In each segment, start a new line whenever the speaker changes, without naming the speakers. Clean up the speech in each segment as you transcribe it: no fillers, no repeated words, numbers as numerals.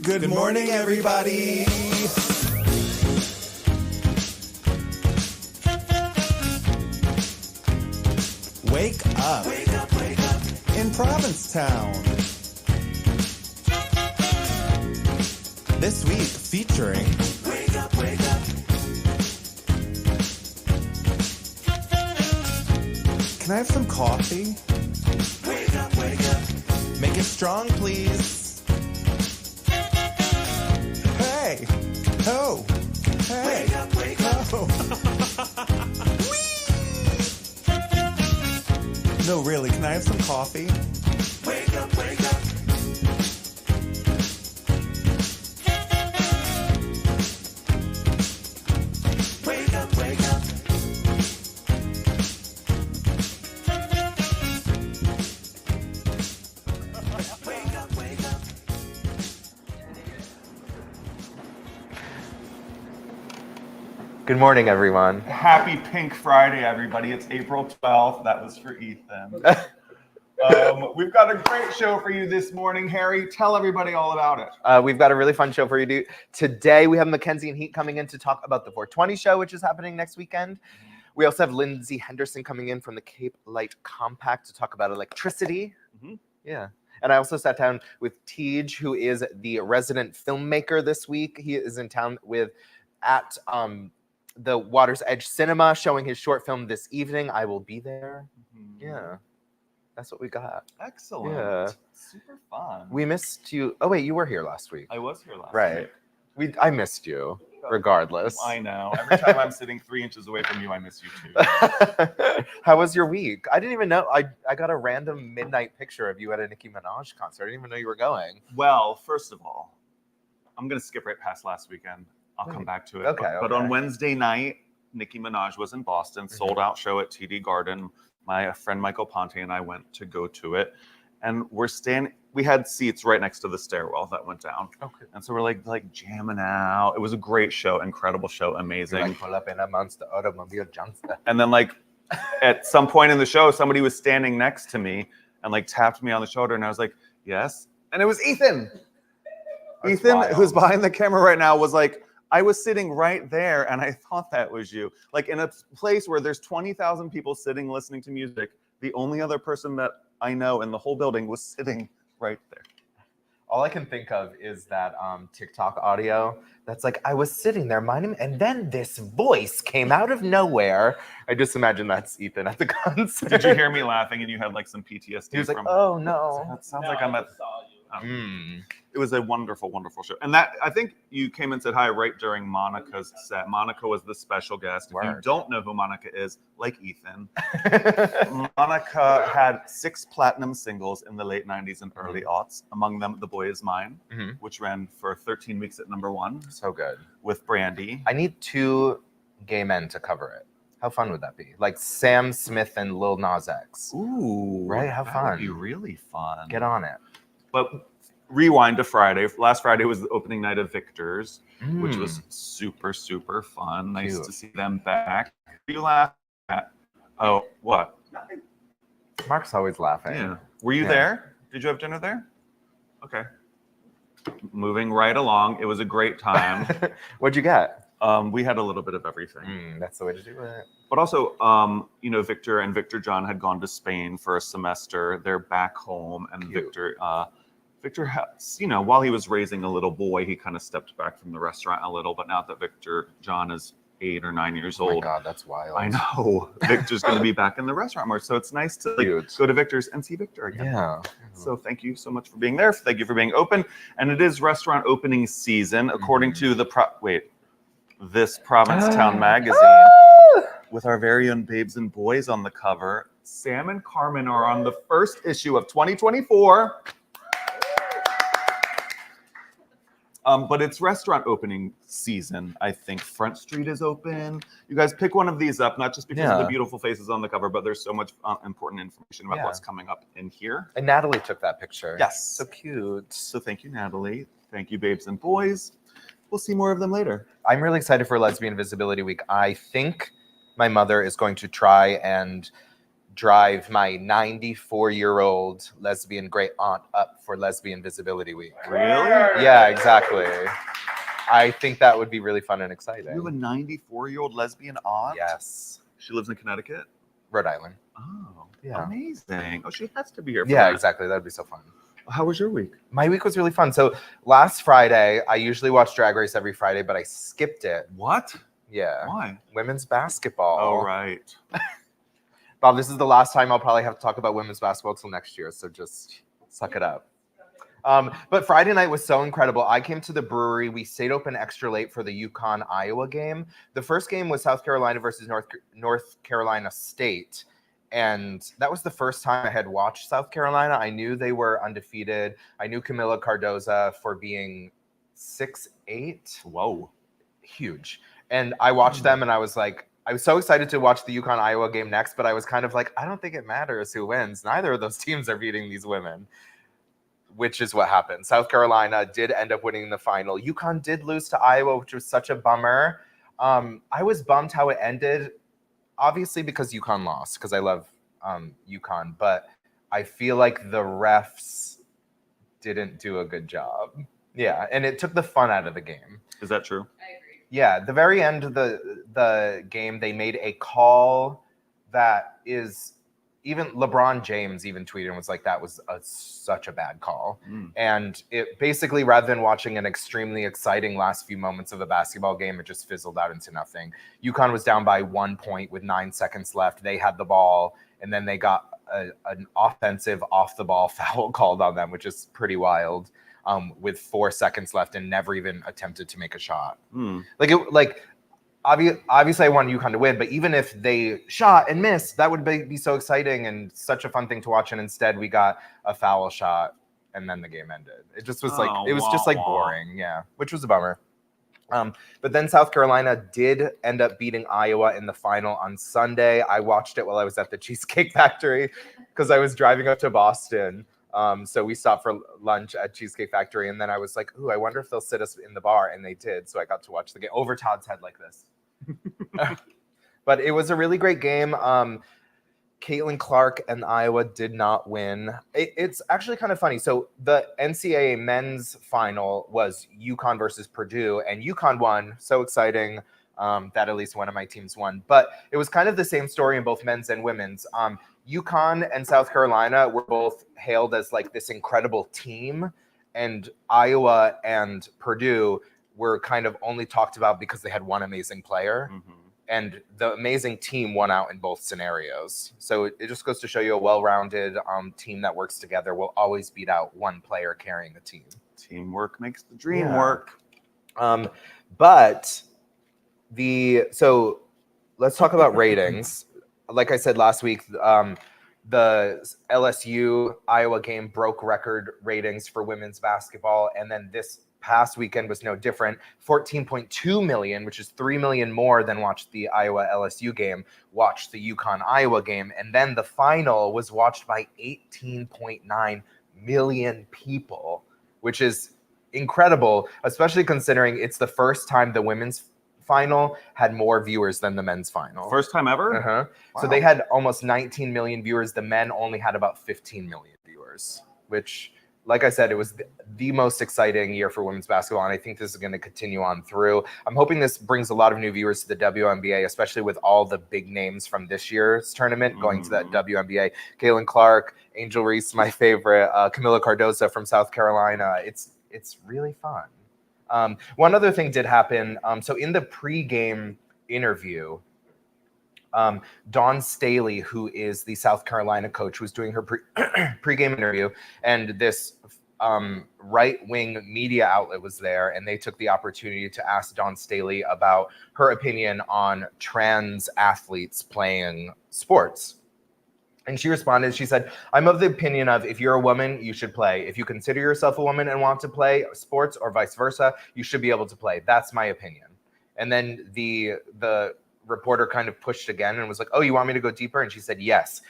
Good morning, everybody. Wake up. Wake up, wake up. In Provincetown. This week featuring Wake Up, Wake Up. Can I have some coffee? Wake up, wake up. Make it strong, please. Hey. Oh. Hey. Wake up, wake up. Oh. No, really, can I have some coffee? Wake up, wake up. Wake up, wake up. Wake up, wake up.
Good morning, everyone.
Happy Pink Friday, everybody. It's April 12th. That was for Ethan. We've got a great show for you this morning. Harry, tell everybody all about it.
We've got a really fun show for you today. We have Mackenzie and Heat coming in to talk about the 420 show, which is happening next weekend. We also have Lindsay Henderson coming in from the Cape Light Compact to talk about electricity. Mm-hmm. Yeah. And I also sat down with Tej, who is the resident filmmaker this week. He is in town at the Water's Edge Cinema showing his short film this evening. I will be there. Mm-hmm. Yeah. That's what we got.
Excellent.
Yeah.
Super fun.
We missed you. Oh, wait, you were here last week.
I was here last
week. Right. I missed you, regardless.
I know. Every time I'm sitting 3 inches away from you, I miss you too.
How was your week? I didn't even know. I got a random midnight picture of you at a Nicki Minaj concert. I didn't even know you were going.
Well, first of all, I'm going to skip right past last weekend. I'll come back to it.
Okay.
But on Wednesday night, Nicki Minaj was in Boston, sold out show at TD Garden. My friend Michael Ponte and I went to go to it, and we had seats right next to the stairwell that went down. Okay. And so we're like jamming out. It was a great show, incredible show, amazing.
Like pull up in a monster automobile junster.
And then at some point in the show, somebody was standing next to me and tapped me on the shoulder, and I was like, yes. And it was Ethan.
That's
Ethan,
wild.
who's behind the camera right now, was like, I was sitting right there, and I thought that was you. In a place where there's 20,000 people sitting listening to music, the only other person that I know in the whole building was sitting right there.
All I can think of is that TikTok audio that's I was sitting there minding, and then this voice came out of nowhere. I just imagine that's Ethan at the concert.
Did you hear me laughing and you had some PTSD?
He was like, oh no.
That sounds like I'm at... It was a wonderful, wonderful show. And I think you came and said hi right during Monica's set. Monica was the special guest. If you don't know who Monica is, like Ethan, Monica had 6 platinum singles in the late 90s and early aughts. Among them, The Boy Is Mine, which ran for 13 weeks at #1.
So good.
With Brandy.
I need 2 gay men to cover it. How fun would that be? Sam Smith and Lil Nas X.
Ooh.
Right? How fun.
That would be really fun.
Get on it.
But rewind to Friday. Last Friday was the opening night of Victor's, which was super, super fun. Nice to see them back. What are you laughing at? Oh, what? Nothing.
Mark's always laughing.
Yeah. Were you there? Did you have dinner there? Okay. Moving right along. It was a great time.
What'd you get?
We had a little bit of everything.
That's the way to do it.
But also, Victor and Victor John had gone to Spain for a semester. They're back home, and
Cute.
Victor has, while he was raising a little boy, he kind of stepped back from the restaurant a little. But now that Victor John is 8 or 9 years old,
oh my God, that's wild.
I know Victor's going to be back in the restaurant more. So it's nice to go to Victor's and see Victor again.
Yeah.
So thank you so much for being there. Thank you for being open. And it is restaurant opening season, according to this Provincetown magazine, with our very own babes and boys on the cover. Sam and Carmen are on the first issue of 2024. But it's restaurant opening season, I think. Front Street is open. You guys pick one of these up, not just because of the beautiful faces on the cover, but there's so much important information about what's coming up in here.
And Natalie took that picture.
Yes.
So cute.
So thank you, Natalie. Thank you, babes and boys. We'll see more of them later.
I'm really excited for Lesbian Visibility Week. I think my mother is going to try and drive my 94-year-old lesbian great aunt up for Lesbian Visibility Week.
Really?
Yeah, exactly. I think that would be really fun and exciting.
You have a 94-year-old lesbian aunt?
Yes.
She lives in Connecticut?
Rhode Island.
Oh,
Yeah.
amazing. Oh, she has to be here for
Yeah,
that.
exactly. That would be so fun.
How was your week?
My week was really fun. So last Friday, I usually watch Drag Race every Friday, but I skipped it.
What?
Yeah.
Why?
Women's basketball.
Oh, right.
Bob, this is the last time I'll probably have to talk about women's basketball till next year, so just suck it up. But Friday night was so incredible. I came to the brewery. We stayed open extra late for the UConn-Iowa game. The first game was South Carolina versus North Carolina State. And that was the first time I had watched South Carolina. I knew they were undefeated. I knew Camila Cardoza for being 6'8".
Whoa.
Huge. And I watched them and I was like, I was so excited to watch the UConn-Iowa game next, but I was kind of like, I don't think it matters who wins. Neither of those teams are beating these women, which is what happened. South Carolina did end up winning the final. UConn did lose to Iowa, which was such a bummer. I was bummed how it ended, obviously because UConn lost, because I love UConn, but I feel like the refs didn't do a good job. Yeah, and it took the fun out of the game.
Is that true?
I agree.
Yeah, the very end of the game, they made a call that is, even LeBron James even tweeted and was like, that was such a bad call. And it basically, rather than watching an extremely exciting last few moments of a basketball game, it just fizzled out into nothing. UConn was down by 1 point with 9 seconds left. They had the ball, and then they got an offensive off-the-ball foul called on them, which is pretty wild. With 4 seconds left and never even attempted to make a shot. Obviously I want UConn to win, but even if they shot and missed, that would be so exciting and such a fun thing to watch. And instead we got a foul shot and then the game ended. It just was boring. Yeah, which was a bummer. But then South Carolina did end up beating Iowa in the final on Sunday. I watched it while I was at the Cheesecake Factory because I was driving up to Boston. So we stopped for lunch at Cheesecake Factory, and then I was like, ooh, I wonder if they'll sit us in the bar, and they did. So I got to watch the game over Todd's head like this. But it was a really great game. Caitlin Clark and Iowa did not win. It's actually kind of funny. So the NCAA men's final was UConn versus Purdue, and UConn won. So exciting that at least one of my teams won. But it was kind of the same story in both men's and women's. UConn and South Carolina were both hailed as like this incredible team, and Iowa and Purdue were kind of only talked about because they had one amazing player. And the amazing team won out in both scenarios. So it just goes to show you a well-rounded team that works together will always beat out one player carrying the team.
Teamwork makes the dream work.
So let's talk about ratings. Like I said last week, the LSU Iowa game broke record ratings for women's basketball. And then this past weekend was no different. 14.2 million, which is 3 million more than watched the Iowa LSU game, watched the UConn Iowa game. And then the final was watched by 18.9 million people, which is incredible, especially considering it's the first time the women's final had more viewers than the men's final.
First time ever?
Wow. So they had almost 19 million viewers. The men only had about 15 million viewers, which, like I said, it was the most exciting year for women's basketball, and I think this is going to continue on through. I'm hoping this brings a lot of new viewers to the WNBA, especially with all the big names from this year's tournament going to that WNBA. Caitlin Clark, Angel Reese, my favorite, Camila Cardoza from South Carolina. It's really fun. One other thing did happen. So in the pregame interview, Dawn Staley, who is the South Carolina coach, was doing her pregame interview, and this right-wing media outlet was there, and they took the opportunity to ask Dawn Staley about her opinion on trans athletes playing sports. And she responded, she said, I'm of the opinion of if you're a woman, you should play. If you consider yourself a woman and want to play sports or vice versa, you should be able to play. That's my opinion. And then the reporter kind of pushed again and was like, oh, you want me to go deeper? And she said, yes.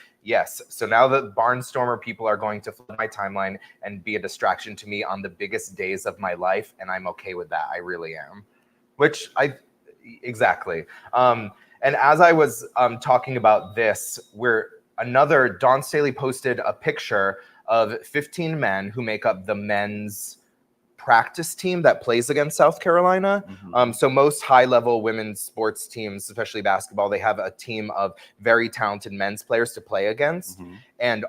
So now the Barnstormer people are going to flood my timeline and be a distraction to me on the biggest days of my life. And I'm okay with that. I really am. Exactly. And as I was talking about this, Dawn Staley posted a picture of 15 men who make up the men's practice team that plays against South Carolina. So most high-level women's sports teams, especially basketball, they have a team of very talented men's players to play against. And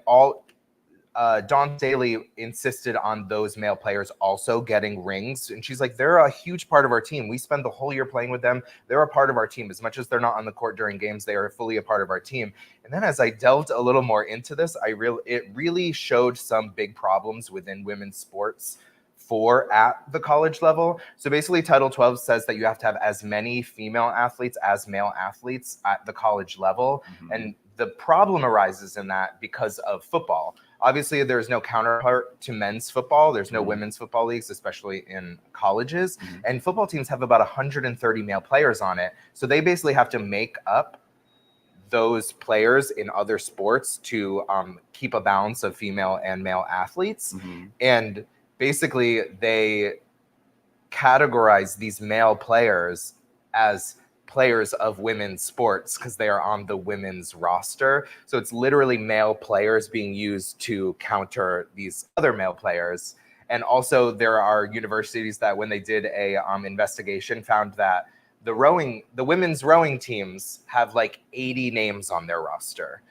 Dawn Staley insisted on those male players also getting rings. And she's like, they're a huge part of our team. We spend the whole year playing with them. They're a part of our team. As much as they're not on the court during games, they are fully a part of our team. And then as I delved a little more into this, it really showed some big problems within women's sports at the college level. So basically Title 12 says that you have to have as many female athletes as male athletes at the college level. And the problem arises in that because of football. Obviously, there's no counterpart to men's football. There's no women's football leagues, especially in colleges. And football teams have about 130 male players on it. So they basically have to make up those players in other sports to keep a balance of female and male athletes. And basically, they categorize these male players as players of women's sports because they are on the women's roster. So it's literally male players being used to counter these other male players. And also there are universities that when they did a investigation found that the women's rowing teams have like 80 names on their roster,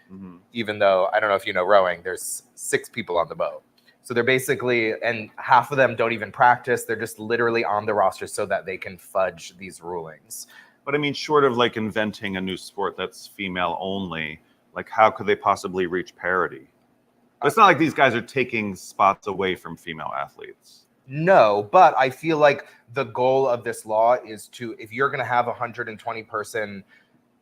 even though, I don't know if you know rowing, there's 6 people on the boat. So they're basically, and half of them don't even practice. They're just literally on the roster so that they can fudge these rulings.
But I mean, short of like inventing a new sport that's female only, like how could they possibly reach parity? It's not like these guys are taking spots away from female athletes.
No, but I feel like the goal of this law is to, if you're going to have a 120 person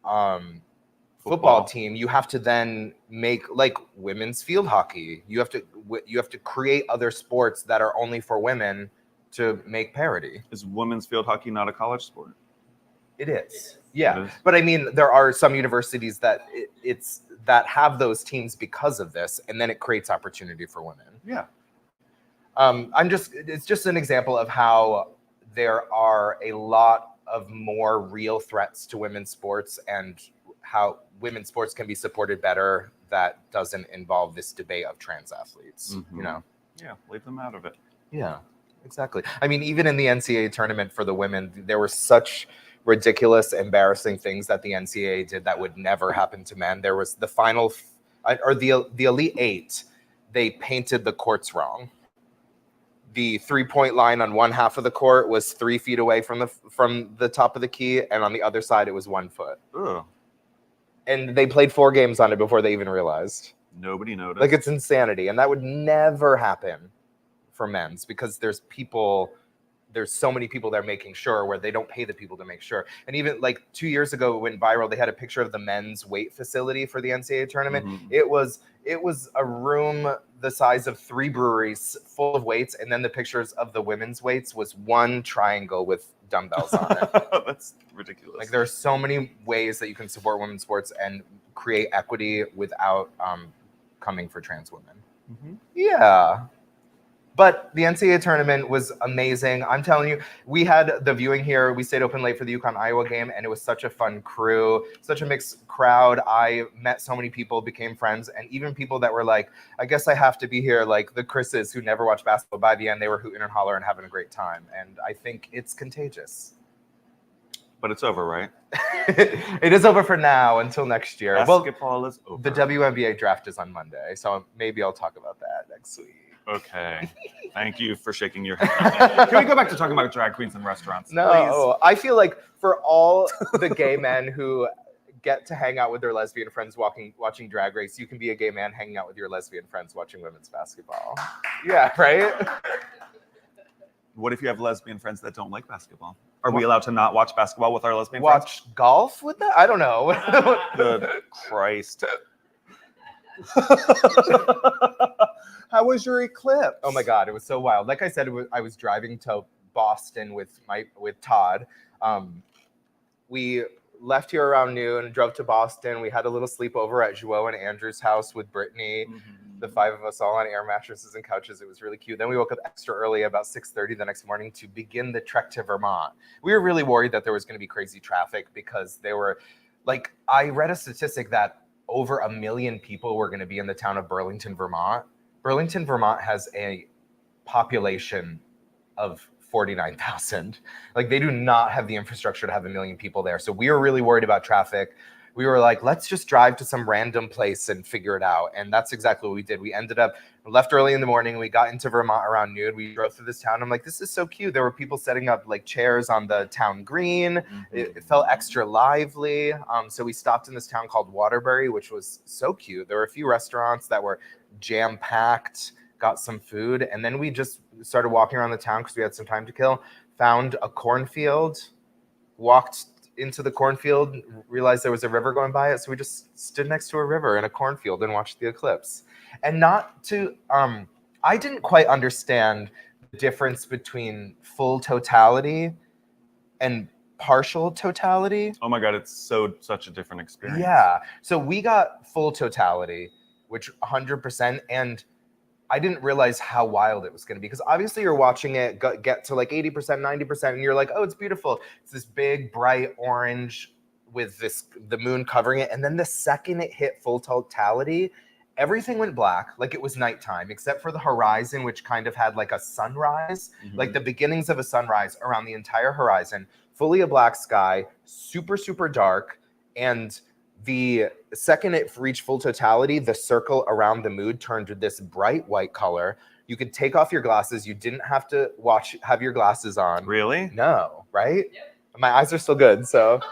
football team, you have to then make like women's field hockey. You have to create other sports that are only for women to make parity.
Is women's field hockey not a college sport?
It is. Yeah. But I mean, there are some universities that that have those teams because of this, and then it creates opportunity for women.
Yeah.
It's just an example of how there are a lot of more real threats to women's sports and how women's sports can be supported better that doesn't involve this debate of trans athletes, you know?
Yeah, leave them out of it.
Yeah, exactly. I mean, even in the NCAA tournament for the women, there were such ridiculous, embarrassing things that the NCAA did that would never happen to men. There was the final, or the Elite Eight, they painted the courts wrong. The 3-point line on one half of the court was 3 feet away from the top of the key, and on the other side it was 1 foot.
Ugh.
And they played 4 games on it before they even realized.
Nobody noticed.
Like, it's insanity, and that would never happen for men's because there's so many people that are making sure where they don't pay the people to make sure. And even like 2 years ago, it went viral. They had a picture of the men's weight facility for the NCAA tournament. It was a room the size of 3 breweries full of weights. And then the pictures of the women's weights was 1 triangle with dumbbells on it.
That's ridiculous.
Like, there are so many ways that you can support women's sports and create equity without coming for trans women. Yeah. But the NCAA tournament was amazing. I'm telling you, we had the viewing here. We stayed open late for the UConn-Iowa game, and it was such a fun crew, such a mixed crowd. I met so many people, became friends, and even people that were like, I guess I have to be here, like the Chris's who never watched basketball. By the end, they were hooting and hollering and having a great time, and I think it's contagious.
But it's over, right?
It is over for now until next year.
Basketball is over.
The WNBA draft is on Monday, so maybe I'll talk about that next week.
Okay. Thank you for shaking your head. Can we go back to talking about drag queens and restaurants?
No, please? I feel like for all the gay men who get to hang out with their lesbian friends watching Drag Race, you can be a gay man hanging out with your lesbian friends watching women's basketball. Yeah, right?
What if you have lesbian friends that don't like basketball? Are we allowed to not watch basketball with our lesbian
friends? Watch golf with that? I don't know.
Good Christ. How was your Eclipse?
Oh my God, it was so wild. Like I said, I was driving to Boston with Todd. We left here around noon, drove to Boston. We had a little sleepover at Joe and Andrew's house with Brittany. The 5 of us all on air mattresses and couches. It was really cute. Then we woke up extra early, about 6:30 the next morning, to begin the trek to Vermont. We were really worried that there was going to be crazy traffic because they were, like, I read a statistic that over 1 million people were going to be in the town of Burlington, Vermont. Burlington, Vermont has a population of 49,000. Like, they do not have the infrastructure to have 1 million people there. So we were really worried about traffic. We were like, let's just drive to some random place and figure it out. And that's exactly what we did. We left early in the morning. We got into Vermont around noon. We drove through this town. I'm like, this is so cute. There were people setting up like chairs on the town green. Mm-hmm. It felt extra lively. So we stopped in this town called Waterbury, which was so cute. There were a few restaurants that were jam-packed, got some food. And then we just started walking around the town because we had some time to kill, found a cornfield, walked into the cornfield, realized there was a river going by it, so we just stood next to a river in a cornfield and watched the eclipse. And I didn't quite understand the difference between full totality and partial totality.
Oh my God, it's such a different experience.
Yeah, so we got full totality, which 100%, and I didn't realize how wild it was going to be, because obviously you're watching it get to like 80%, 90%, and you're like, oh, it's beautiful. It's this big, bright orange with the moon covering it. And then the second it hit full totality, everything went black, like it was nighttime, except for the horizon, which kind of had like a sunrise, like the beginnings of a sunrise around the entire horizon, fully a black sky, super, super dark. And the second it reached full totality, the circle around the moon turned to this bright white color. You could take off your glasses. You didn't have to have your glasses on.
Really?
No, right? Yep. My eyes are still good. So,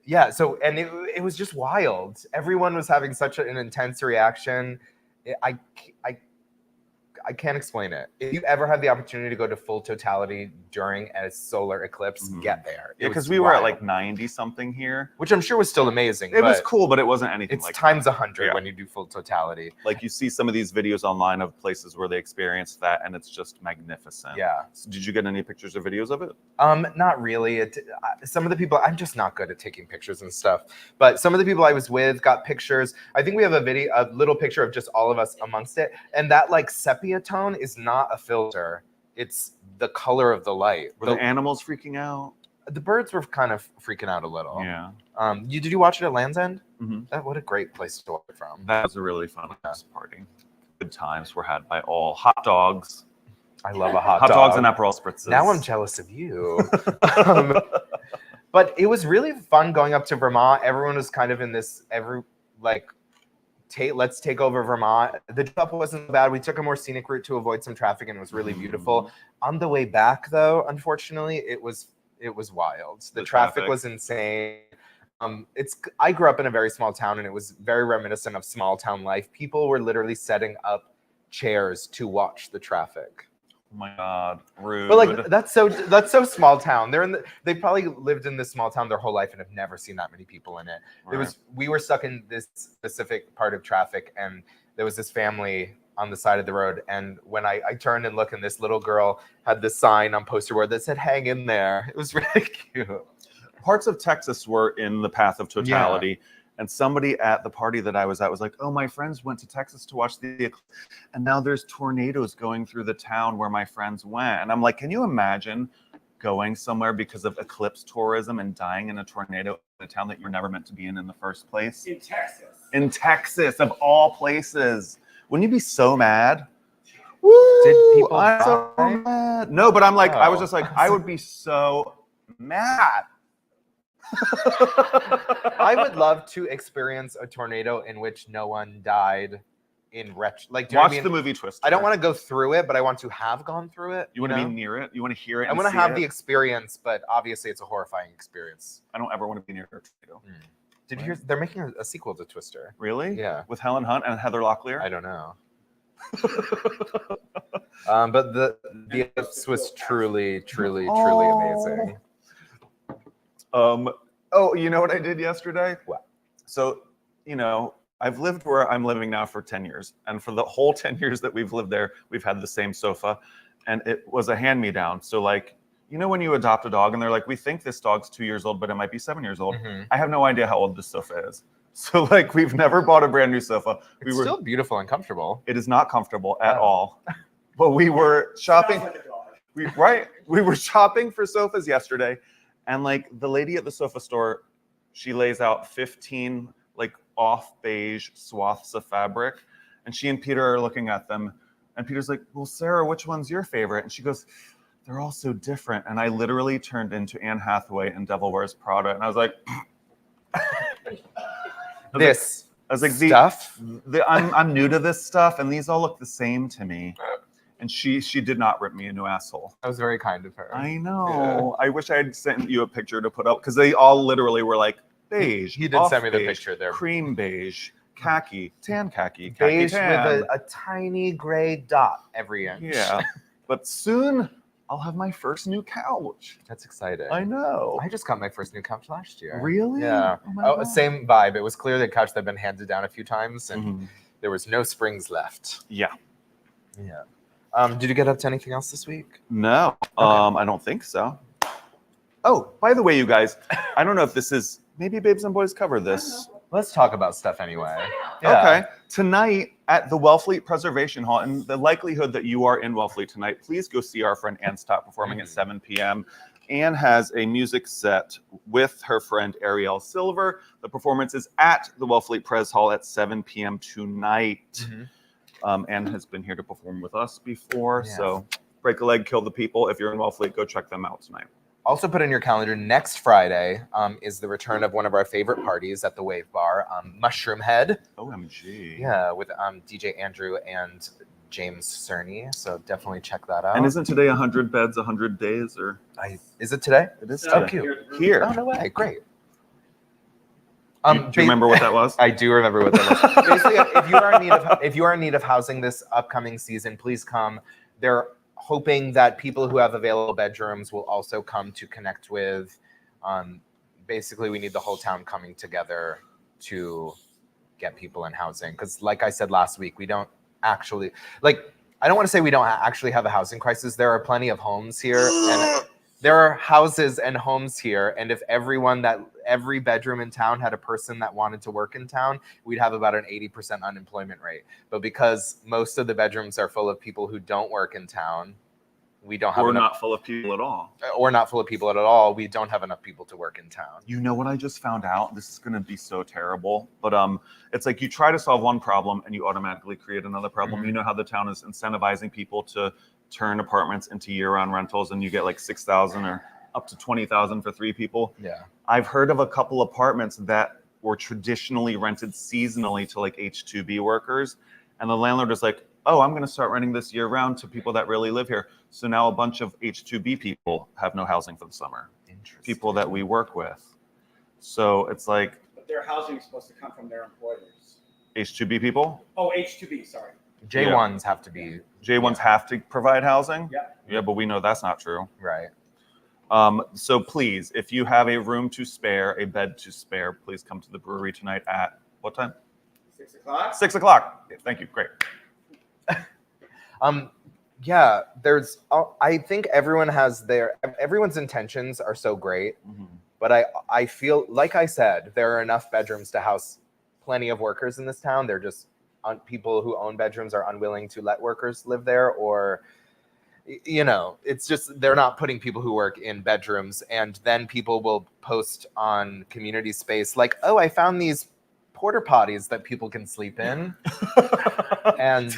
yeah. So, and it was just wild. Everyone was having such an intense reaction. I can't explain it. If you ever have the opportunity to go to full totality during a solar eclipse, get there.
Yeah, because we were at like 90 something here,
which I'm sure was still amazing.
It was cool, but it wasn't anything like
times 100 when you do full totality.
Like, you see some of these videos online of places where they experienced that, and it's just magnificent.
Yeah.
So did you get any pictures or videos of it?
Not really. Some of the people, I'm just not good at taking pictures and stuff, but some of the people I was with got pictures. I think we have a little picture of just all of us amongst it, and that like sepia tone is not a filter. It's the color of the light.
Were the animals freaking out?
The birds were kind of freaking out a little.
Yeah.
Did you watch it at Land's End?
Mm-hmm.
What a great place to watch it from.
That was a really fun party. Good times were had by all. Hot dogs.
I love a hot dog.
Hot dogs and Aperol spritzes.
Now I'm jealous of you. But it was really fun going up to Vermont. Everyone was kind of in this let's take over Vermont. The drop wasn't bad. We took a more scenic route to avoid some traffic, and it was really beautiful. On the way back, though, unfortunately, it was wild. The traffic was insane. I grew up in a very small town, and it was very reminiscent of small town life. People were literally setting up chairs to watch the traffic.
Oh my God, rude.
But like that's so small town. They probably lived in this small town their whole life and have never seen that many people in it. Right. We were stuck in this specific part of traffic, and there was this family on the side of the road. And when I turned and looked, and this little girl had this sign on poster board that said "Hang in there." It was really cute.
Parts of Texas were in the path of totality. Yeah. And somebody at the party that I was at was like, oh, my friends went to Texas to watch the eclipse, and now there's tornadoes going through the town where my friends went. And I'm like, can you imagine going somewhere because of eclipse tourism and dying in a tornado in a town that you're never meant to be in the first place?
In Texas.
In Texas, of all places. Wouldn't you be so mad? Woo!
Did people die?
So mad. No, but I'm like, I was just like, I would be so mad.
I would love to experience a tornado in which no one died in
watch the movie Twister.
I don't want to go through it, but I want to have gone through it.
You want to be near it? You want to hear it?
I want to have the experience, but obviously it's a horrifying experience.
I don't ever want to be near a tornado.
Did you hear? They're making a sequel to Twister.
Really?
Yeah.
With Helen Hunt and Heather Locklear?
I don't know. But the Eclipse was truly amazing.
Oh, you know what I did yesterday?
What?
So, I've lived where I'm living now for 10 years. And for the whole 10 years that we've lived there, we've had the same sofa. And it was a hand-me-down. So when you adopt a dog and they're like, we think this dog's 2 years old, but it might be 7 years old. Mm-hmm. I have no idea how old this sofa is. So we've never bought a brand new sofa.
It's still beautiful and comfortable.
It is not comfortable at all. But we were shopping. We were shopping for sofas yesterday. And the lady at the sofa store, she lays out 15 like off beige swaths of fabric. And she and Peter are looking at them. And Peter's like, well, Sarah, which one's your favorite? And she goes, they're all so different. And I literally turned into Anne Hathaway in Devil Wears Prada. And I was like,
stuff.
I'm new to this stuff, and these all look the same to me. And she did not rip me a new asshole.
That was very kind of her.
I know. Yeah. I wish I had sent you a picture to put up, because they all literally were like beige.
He did send me the picture there.
Cream beige, khaki, tan khaki,
beige
tan.
with a tiny gray dot every inch.
Yeah, but soon I'll have my first new couch.
That's exciting.
I know.
I just got my first new couch last year.
Really?
Yeah. Same vibe. It was clearly a couch that had been handed down a few times, and there was no springs left.
Yeah.
Yeah. Did you get up to anything else this week?
No. Okay. I don't think so. Oh, by the way, you guys, I don't know if this is, maybe Babes and Boys cover this.
Let's talk about stuff anyway.
Yeah. Okay. Tonight at the Wellfleet Preservation Hall, and the likelihood that you are in Wellfleet tonight, please go see our friend Ann Stott performing at 7 p.m. Ann has a music set with her friend Ariel Silver. The performance is at the Wellfleet Pres Hall at 7 p.m. tonight. Ann has been here to perform with us before, so break a leg, kill the people. If you're in Wellfleet, go check them out tonight.
Also put in your calendar, next Friday is the return of one of our favorite parties at the Wave Bar, Mushroom Head.
OMG.
Yeah, with DJ Andrew and James Cerny, so definitely check that out.
And isn't today 100 beds, 100 days? Or
is it today?
It is
today.
Oh,
cute.
Here.
Oh, no way. Great.
Do you remember what that was?
I do remember what that was. Basically, if you are in need of housing this upcoming season, please come. They're hoping that people who have available bedrooms will also come to connect with. Basically, we need the whole town coming together to get people in housing. Because like I said last week, we don't actually, I don't want to say we don't actually have a housing crisis. There are plenty of homes here. And there are houses and homes here, and if every bedroom in town had a person that wanted to work in town, we'd have about an 80% unemployment rate. But because most of the bedrooms are full of people who don't work in town, we don't have
Or
enough,
not full of people at all.
Or not full of people at all. We don't have enough people to work in town.
You know what I just found out? This is going to be so terrible. But it's like you try to solve one problem and you automatically create another problem. You know how the town is incentivizing people to turn apartments into year-round rentals, and you get like 6,000 or up to 20,000 for 3 people.
Yeah.
I've heard of a couple apartments that were traditionally rented seasonally to like H-2B workers. And the landlord is like, oh, I'm going to start renting this year round to people that really live here. So now a bunch of H-2B people have no housing for the summer. People that we work with. So it's like.
But their housing is supposed to come from their employers.
H-2B people?
Oh, H-2B, sorry.
J1s have to be.
J1s have to provide housing?
Yeah.
Yeah, but we know that's not true.
Right.
So please, if you have a room to spare, a bed to spare, please come to the brewery tonight at what time?
6 o'clock.
6 o'clock. Yeah, thank you. Great.
Yeah, I think everyone's intentions are so great, but I feel, like I said, there are enough bedrooms to house plenty of workers in this town. They're just people who own bedrooms are unwilling to let workers live there, or it's just they're not putting people who work in bedrooms. And then people will post on community space like, oh, I found these porta potties that people can sleep in. And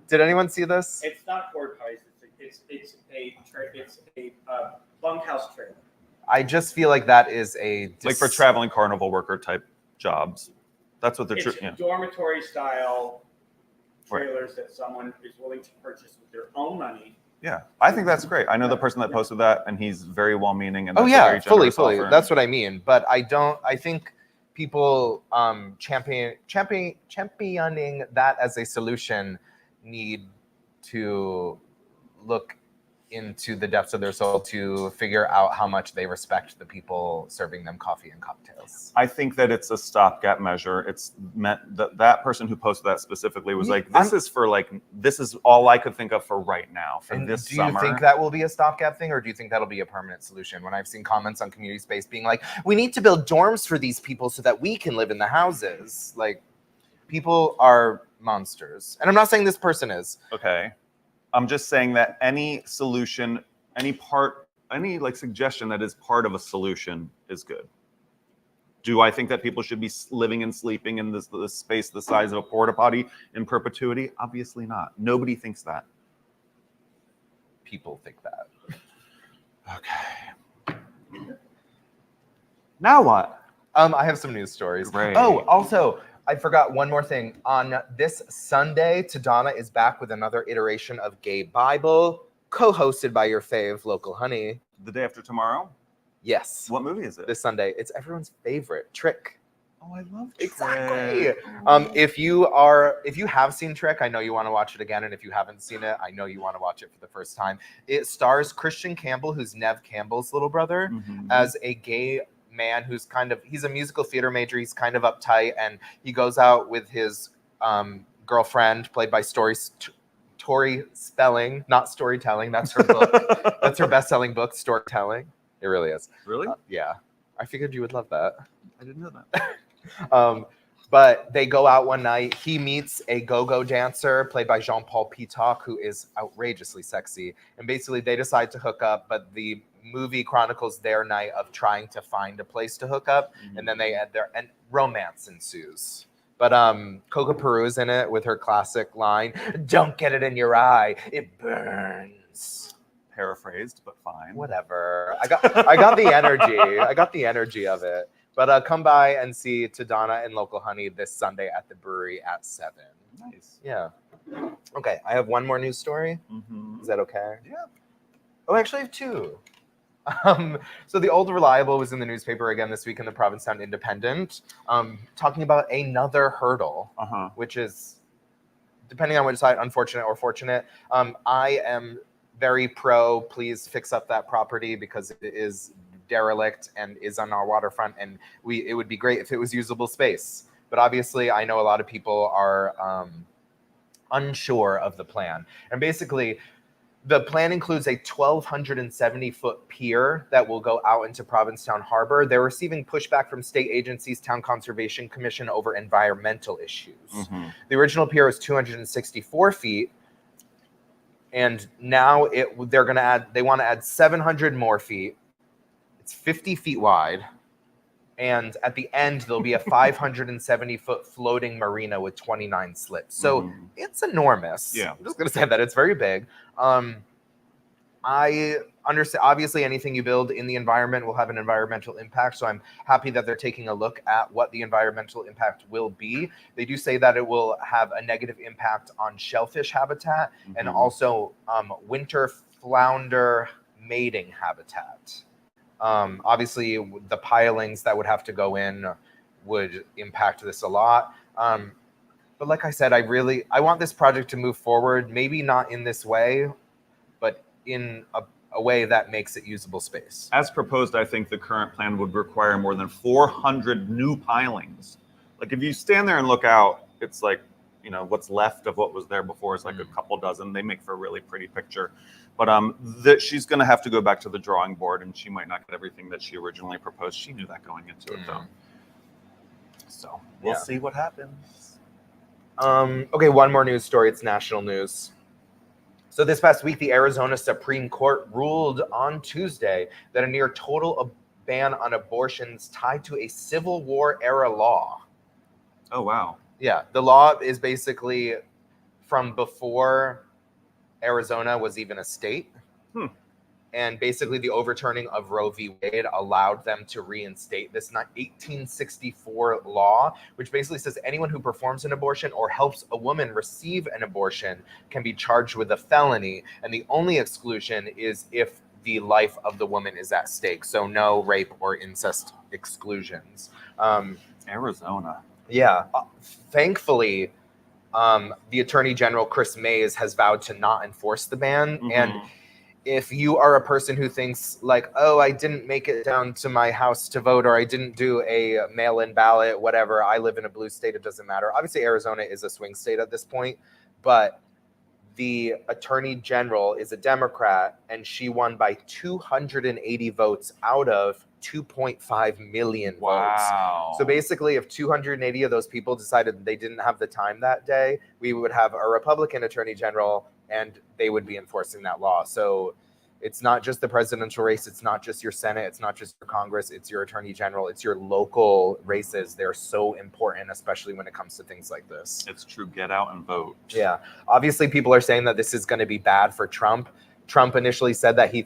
did anyone see this?
It's not porta potties. It's a bunkhouse trailer.
I just feel like that is
like for traveling carnival worker type jobs. That's what they're.
It's dormitory style trailers that someone is willing to purchase with their own money.
Yeah, I think that's great. I know the person that posted that, and he's very well-meaning. And
that's fully. That's what I mean. But I think people championing that as a solution need to look into the depths of their soul to figure out how much they respect the people serving them coffee and cocktails.
I think that it's a stopgap measure. It's meant that person who posted that specifically was like, this is all I could think of for right now for this summer.
Do you think that will be a stopgap thing, or do you think that'll be a permanent solution? When I've seen comments on community space being like, we need to build dorms for these people so that we can live in the houses. Like, people are monsters. And I'm not saying this person is.
Okay. I'm just saying that any solution, any suggestion that is part of a solution is good. Do I think that people should be living and sleeping in this space the size of a porta potty in perpetuity? Obviously not. Nobody thinks that.
People think that.
Okay. Now what?
I have some news stories.
Great.
Oh, also, I forgot one more thing. On this Sunday, Tadana is back with another iteration of Gay Bible, co-hosted by your fave local honey.
The day after tomorrow?
Yes.
What movie is it?
This Sunday. It's everyone's favorite, Trick.
Oh, I love Trick.
Exactly. If you have seen Trick, I know you want to watch it again, and if you haven't seen it, I know you want to watch it for the first time. It stars Christian Campbell, who's Nev Campbell's little brother, as a gay man who's he's a musical theater major. He's kind of uptight, and he goes out with his girlfriend, played by Tori Spelling, not Storytelling. That's her book. That's her best-selling book, Storytelling. It really is.
Really?
Yeah. I figured you would love that.
I didn't know that.
But they go out one night. He meets a go-go dancer played by Jean-Paul Pitoc, who is outrageously sexy. And basically they decide to hook up, but the movie chronicles their night of trying to find a place to hook up. And then they and romance ensues. But Coca Peru is in it with her classic line, "Don't get it in your eye, it burns."
Paraphrased, but fine.
Whatever. I got the energy. I got the energy of it. But come by and see Tadana and Local Honey this Sunday at the brewery at 7.
Nice.
Yeah. Okay, I have one more news story. Is that okay?
Yeah.
Oh, actually, I have two. So the Old Reliable was in the newspaper again this week in the Provincetown Independent, talking about another hurdle, which is, depending on which side, unfortunate or fortunate. I am very pro, please fix up that property because it is derelict and is on our waterfront, and it would be great if it was usable space. But obviously, I know a lot of people are unsure of the plan. And basically, the plan includes a 1,270-foot pier that will go out into Provincetown Harbor. They're receiving pushback from state agencies, Town Conservation Commission over environmental issues. The original pier was 264 feet. And now they want to add 700 more feet. It's 50 feet wide. And at the end, there'll be a 570-foot floating marina with 29 slips. So it's enormous.
Yeah.
I'm just going to say that. It's very big. I understand, obviously, anything you build in the environment will have an environmental impact. So I'm happy that they're taking a look at what the environmental impact will be. They do say that it will have a negative impact on shellfish habitat and also winter flounder mating habitat. Obviously, the pilings that would have to go in would impact this a lot. But like I said, I want this project to move forward, maybe not in this way, but in a way that makes it usable space.
As proposed, I think the current plan would require more than 400 new pilings. Like if you stand there and look out, it's like, what's left of what was there before is like a couple dozen. They make for a really pretty picture. But she's going to have to go back to the drawing board, and she might not get everything that she originally proposed. She knew that going into it, though. So we'll see what happens.
Okay, one more news story. It's national news. So this past week, the Arizona Supreme Court ruled on Tuesday that a near total ban on abortions tied to a Civil War era law.
Oh, wow.
Yeah, the law is basically from before Arizona was even a state. And basically the overturning of Roe v. Wade allowed them to reinstate this 1864 law, which basically says anyone who performs an abortion or helps a woman receive an abortion can be charged with a felony. And the only exclusion is if the life of the woman is at stake. So no rape or incest exclusions.
Arizona.
Yeah. Thankfully, the Attorney General, Chris Mays, has vowed to not enforce the ban. And if you are a person who thinks like, oh, I didn't make it down to my house to vote, or I didn't do a mail-in ballot, whatever, I live in a blue state, it doesn't matter. Obviously, Arizona is a swing state at this point, but the Attorney General is a Democrat, and she won by 280 votes out of 2.5 million votes. So basically, if 280 of those people decided they didn't have the time that day, we would have a Republican Attorney General, and they would be enforcing that law. So It's not just the presidential race. It's not just your Senate. It's not just your Congress. It's your Attorney General. It's your local races. They're so important, especially when it comes to things like this.
It's true. Get out and vote.
Yeah. Obviously, people are saying that this is going to be bad for Trump. Trump initially said that he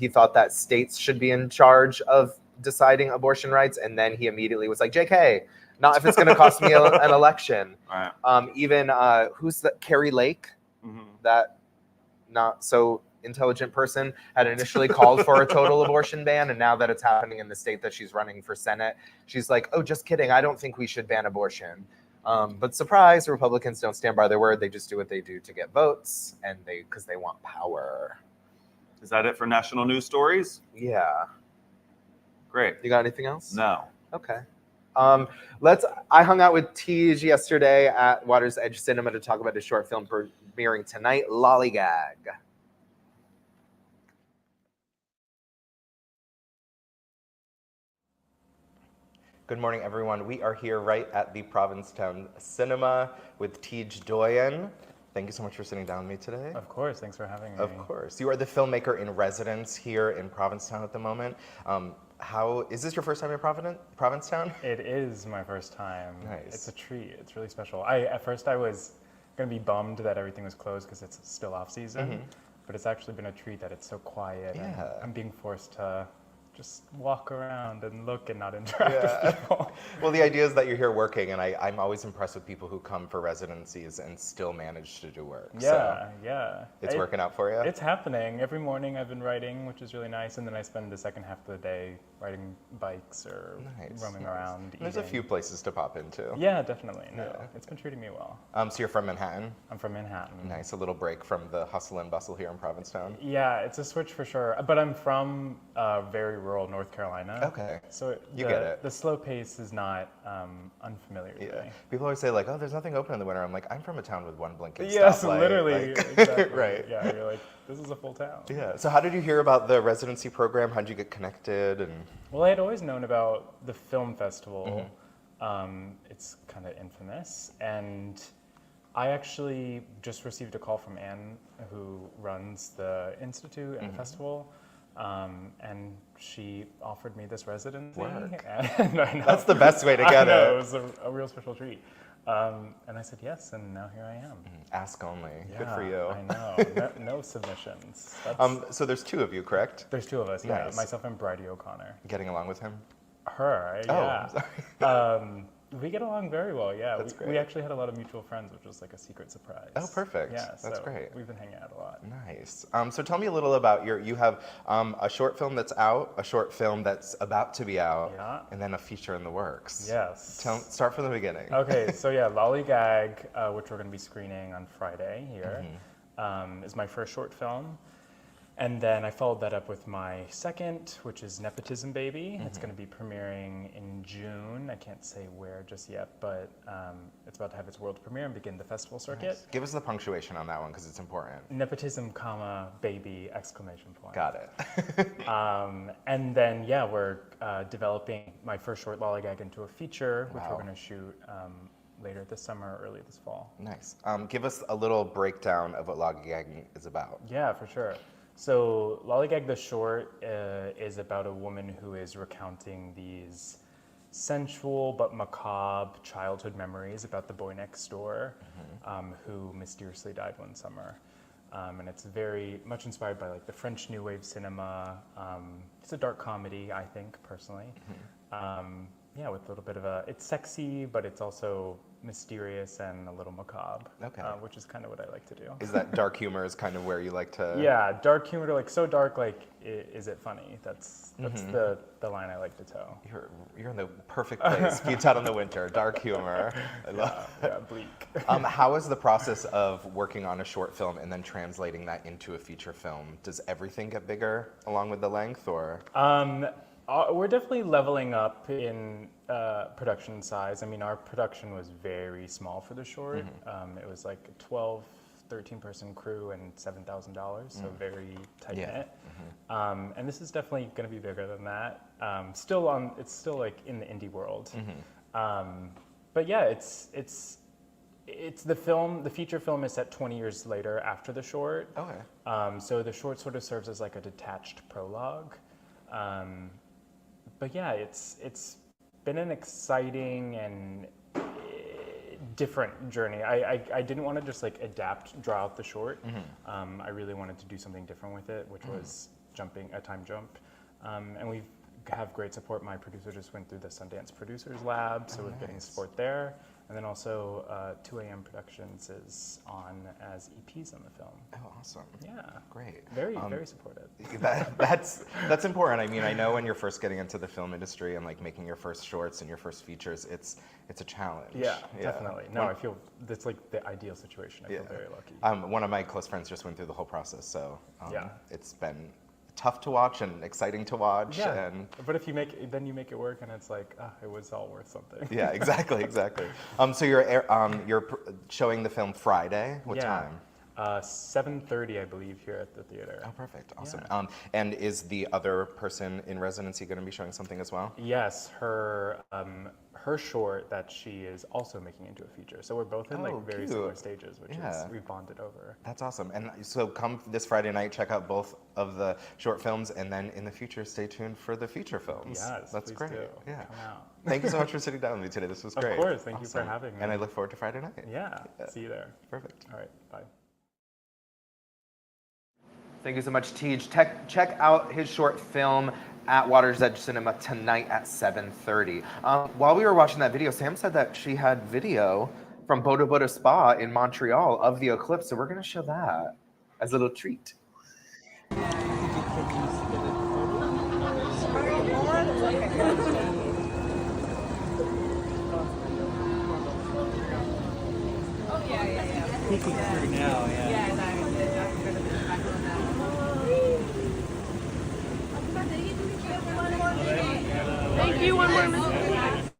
thought that states should be in charge of deciding abortion rights, and then he immediately was like, JK, not if it's going to cost me an election.
Right.
Even who's that? Carrie Lake, that not so intelligent person, had initially called for a total abortion ban, and now that it's happening in the state that she's running for Senate, she's like, oh, just kidding, I don't think we should ban abortion. But surprise, Republicans don't stand by their word. They just do what they do to get votes, and because they want power.
Is that it for national news stories?
Yeah.
Great.
You got anything else?
No.
Okay. I hung out with Tej yesterday at Water's Edge Cinema to talk about his short film premiering tonight, Lollygag. Good morning, everyone. We are here right at the Provincetown Cinema with Tej Doyen. Thank you so much for sitting down with me today.
Of course, thanks for having me.
Of course. You are the filmmaker in residence here in Provincetown at the moment. Is this your first time in Provincetown?
It is my first time.
Nice.
It's a treat. It's really special. At first I was going to be bummed that everything was closed because it's still off season, but it's actually been a treat that it's so quiet.
Yeah.
And I'm being forced to just walk around and look and not interact with people.
Well, the idea is that you're here working, and I'm always impressed with people who come for residencies and still manage to do work.
Yeah,
It's working out for you?
It's happening. Every morning I've been writing, which is really nice, and then I spend the second half of the day riding bikes or roaming around.
There's a few places to pop into.
Yeah, definitely. No, it's been treating me well.
So you're from Manhattan?
I'm from Manhattan.
Nice, a little break from the hustle and bustle here in Provincetown.
Yeah, it's a switch for sure. But I'm from very rural North Carolina.
Okay.
So
you get it.
The slow pace is not unfamiliar to me.
People always say like, oh, there's nothing open in the winter. I'm like, I'm from a town with one blinking
Yes,
stoplight.
literally.
Like,
exactly.
Right.
Yeah, you're like, this is a full town.
Yeah. So how did you hear about the residency program? How did you get connected? And
well, I had always known about the film festival. It's kind of infamous, and I actually just received a call from Anne, who runs the institute and the festival. And she offered me this residency. And
that's the best way to get it.
It was a real special treat. And I said yes, and now here I am.
Ask only.
Yeah,
good for you.
I know. No submissions.
So there's two of you, correct?
There's two of us, yeah.
Nice.
Myself and Bridie O'Connor.
Getting along with him?
Her, yeah.
Oh, sorry.
We get along very well, yeah.
That's great.
We actually had a lot of mutual friends, which was like a secret surprise.
Oh, perfect.
Yeah,
that's
so
great.
We've been hanging out a lot.
Nice. So tell me a little about you have a short film that's out, a short film that's about to be out, and then a feature in the works.
Yes.
Start from the beginning.
Okay, so yeah, Lollygag, which we're going to be screening on Friday here, is my first short film. And then I followed that up with my second, which is Nepotism Baby. It's going to be premiering in June. I can't say where just yet, but it's about to have its world premiere and begin the festival circuit.
Nice. Give us the punctuation on that one because it's important.
Nepotism, comma, baby, exclamation point.
Got it.
And then, yeah, we're developing my first short Lollygag into a feature, which we're going to shoot later this summer or early this fall.
Nice. Give us a little breakdown of what Lollygag is about.
Yeah, for sure. So Lollygag the short is about a woman who is recounting these sensual but macabre childhood memories about the boy next door who mysteriously died one summer. And it's very much inspired by like the French New Wave cinema. It's a dark comedy, I think, personally. Yeah, with a little bit of it's sexy, but it's also mysterious and a little macabre, which is kind of what I like to do.
Is that dark humor is kind of where you like to...
Yeah, dark humor, like so dark, like, is it funny? That's the line I like to tell.
You're in the perfect place. Beats out in the winter, dark humor. I love it.
Yeah, bleak.
How is the process of working on a short film and then translating that into a feature film? Does everything get bigger along with the length, or...?
We're definitely leveling up in production size. I mean, our production was very small for the short. It was like a 12, 13-person crew and $7,000, so very tight-knit. And this is definitely going to be bigger than that. It's still like in the indie world. But yeah, it's It's the feature film is set 20 years later after the short.
Okay.
So the short sort of serves as like a detached prologue. But yeah, it's been an exciting and different journey. I didn't want to just like draw out the short. I really wanted to do something different with it, which was a time jump. And we have great support. My producer just went through the Sundance Producers Lab, so we're getting support there. And then also 2 AM Productions is on as EPs on the film.
Oh, awesome.
Yeah.
Great.
Very supportive.
That's important. I mean, I know when you're first getting into the film industry and like making your first shorts and your first features, it's a challenge.
Yeah, definitely. No, I feel that's like the ideal situation. I feel very lucky.
One of my close friends just went through the whole process, so it's been tough to watch and exciting to watch.
Yeah. But if you make it work, and it's like, it was all worth something.
Yeah, exactly. So you're showing the film Friday. What time?
7:30, I believe, here at the theater.
Oh, perfect. Awesome.
Yeah.
And is the other person in residency going to be showing something as well?
Yes, her short that she is also making into a feature. So we're both in very similar stages, which is we've bonded over.
That's awesome. And so come this Friday night, check out both of the short films, and then in the future, stay tuned for the feature films.
Yes,
that's great.
Do.
Yeah.
Come out.
Thank you so much for sitting down with me today. This was great.
Of course. Thank you for having me.
And I look forward to Friday night.
Yeah. See you there.
Perfect.
All right. Bye.
Thank you so much, Tej. Check out his short film at Water's Edge Cinema tonight at 7:30. While we were watching that video, Sam said that she had video from Boda Boda Spa in Montreal of the Eclipse, so we're going to show that as a little treat.
Peeking through now,
Thank you. One more minute.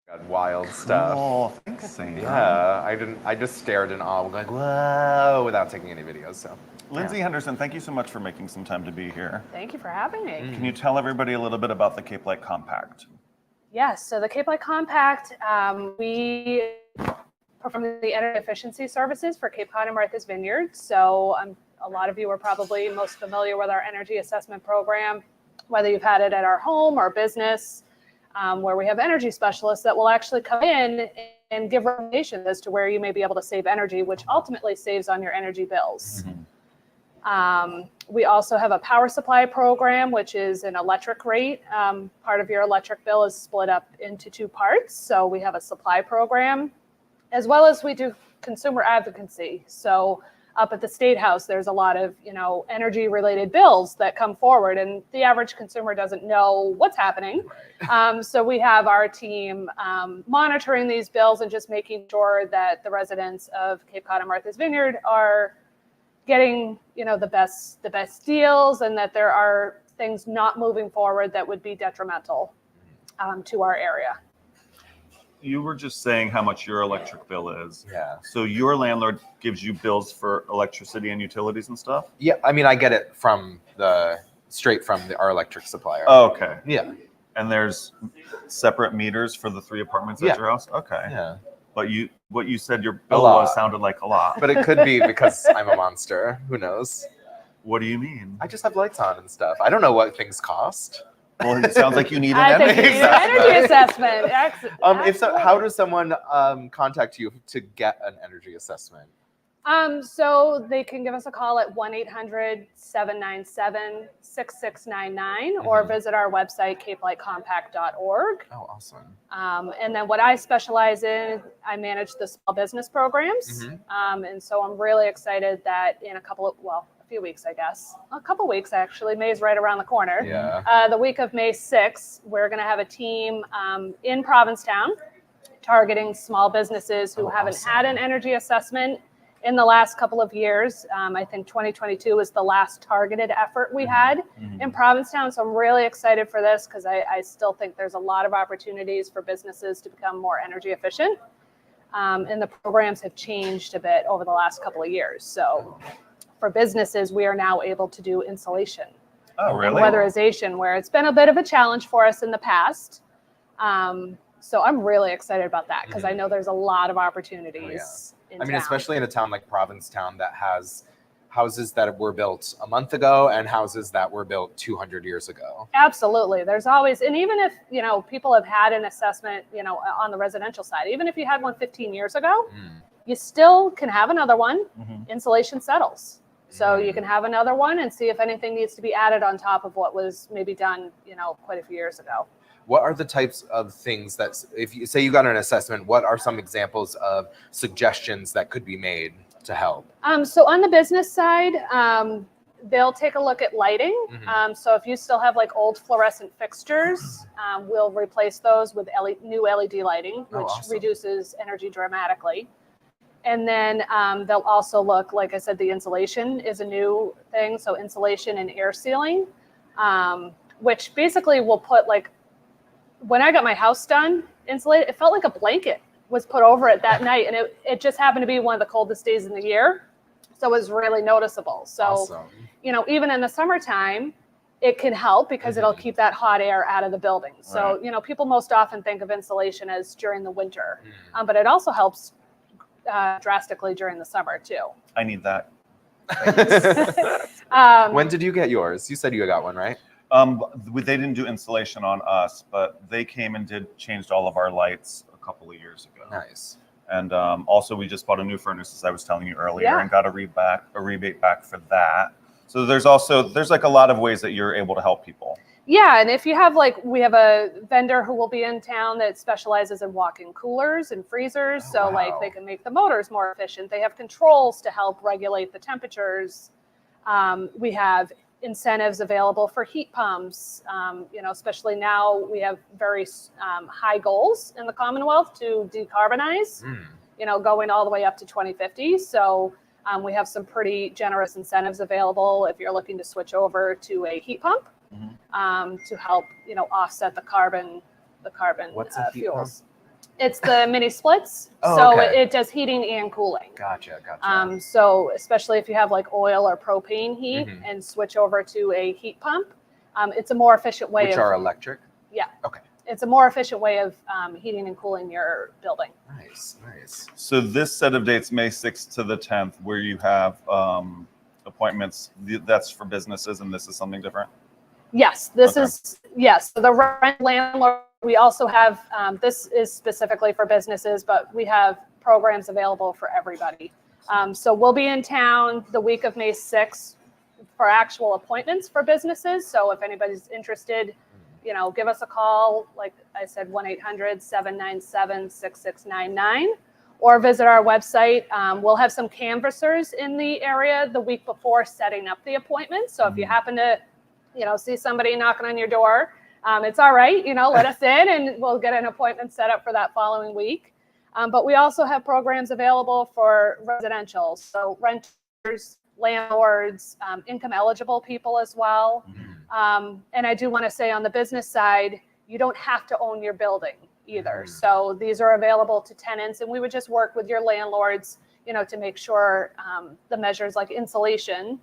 Got wild stuff.
Oh, thanks, Sam.
Yeah, I just stared in awe, like, whoa, without taking any videos, so.
Lindsay Henderson, thank you so much for making some time to be here.
Thank you for having me.
Can you tell everybody a little bit about the Cape Light Compact?
Yes, so the Cape Light Compact, we perform the energy efficiency services for Cape Cod and Martha's Vineyard. So a lot of you are probably most familiar with our energy assessment program, whether you've had it at our home or business, where we have energy specialists that will actually come in and give recommendations as to where you may be able to save energy, which ultimately saves on your energy bills. We also have a power supply program, which is an electric rate. Part of your electric bill is split up into 2 parts. So we have a supply program, as well as we do consumer advocacy. So up at the State House, there's a lot of, energy related bills that come forward, and the average consumer doesn't know what's happening. So we have our team monitoring these bills and just making sure that the residents of Cape Cod and Martha's Vineyard are getting, the best deals, and that there are things not moving forward that would be detrimental to our area.
You were just saying how much your electric bill is.
Yeah.
So your landlord gives you bills for electricity and utilities and stuff?
Yeah, I mean, I get it straight from our electric supplier.
Oh, okay.
Yeah.
And there's separate meters for the 3 apartments at your house? Okay.
Yeah.
But what you said your bill was sounded like a lot.
But it could be because I'm a monster. Who knows?
What do you mean?
I just have lights on and stuff. I don't know what things cost.
Well, it sounds like you need an
I think
energy
you need an energy assessment.
If so, how does someone contact you to get an energy assessment?
So they can give us a call at 1-800-797-6699 or visit our website, capelightcompact.org.
Oh, awesome.
And then what I specialize in, I manage the small business programs. And so I'm really excited that in a few weeks, I guess. A couple weeks, actually. May's right around the corner.
Yeah.
The week of May 6th, we're going to have a team in Provincetown targeting small businesses who haven't had an energy assessment in the last couple of years. I think 2022 was the last targeted effort we had in Provincetown. So I'm really excited for this because I still think there's a lot of opportunities for businesses to become more energy efficient. And the programs have changed a bit over the last couple of years. So for businesses, we are now able to do insulation.
Oh, really?
And weatherization, where it's been a bit of a challenge for us in the past. So I'm really excited about that because I know there's a lot of opportunities in town.
Especially in a town like Provincetown that has houses that were built a month ago and houses that were built 200 years ago.
Absolutely. There's always, and even if, people have had an assessment, on the residential side, even if you had one 15 years ago, you still can have another one. Insulation settles. So you can have another one and see if anything needs to be added on top of what was maybe done, quite a few years ago.
What are the types of things that, if you say you got an assessment, what are some examples of suggestions that could be made to help?
So on the business side, they'll take a look at lighting. So if you still have like old fluorescent fixtures, we'll replace those with new LED lighting, which reduces energy dramatically. And then they'll also look, like I said, the insulation is a new thing. So insulation and air sealing, which basically will put like, when I got my house done, insulated, it felt like a blanket was put over it that night. And it just happened to be one of the coldest days in the year. So it was really noticeable. So, even in the summertime, it can help because it'll keep that hot air out of the building. So, people most often think of insulation as during the winter, but it also helps drastically during the summer too.
I need that.
When did you get yours? You said you got one, right?
They didn't do installation on us, but they came and changed all of our lights a couple of years ago.
Nice.
And also we just bought a new furnace, as I was telling you earlier, and got a rebate back for that. So there's like a lot of ways that you're able to help people.
Yeah, and if you have we have a vendor who will be in town that specializes in walk-in coolers and freezers. They can make the motors more efficient. They have controls to help regulate the temperatures. We have incentives available for heat pumps. Especially now we have very high goals in the Commonwealth to decarbonize, going all the way up to 2050. So we have some pretty generous incentives available if you're looking to switch over to a heat pump. To help, offset the carbon
What's a heat
fuels. Pump? It's the mini splits. So it does heating and cooling.
Gotcha.
So especially if you have like oil or propane heat and switch over to a heat pump, it's a more efficient way
Which are electric?
Yeah.
Okay.
It's a more efficient way of heating and cooling your building.
Nice.
So this set of dates, May 6th to the 10th, where you have appointments, that's for businesses, and this is something different?
Yes, this is, yes. So the rent landlord, we also have, this is specifically for businesses, but we have programs available for everybody. So we'll be in town the week of May 6th for actual appointments for businesses. So if anybody's interested, give us a call. Like I said, 1-800-797-6699, or visit our website. We'll have some canvassers in the area the week before setting up the appointment. So if you happen to see somebody knocking on your door, it's all right, let us in and we'll get an appointment set up for that following week. But we also have programs available for residential. So renters, landlords, income eligible people as well. And I do want to say on the business side, you don't have to own your building either. So these are available to tenants, and we would just work with your landlords, to make sure the measures like insulation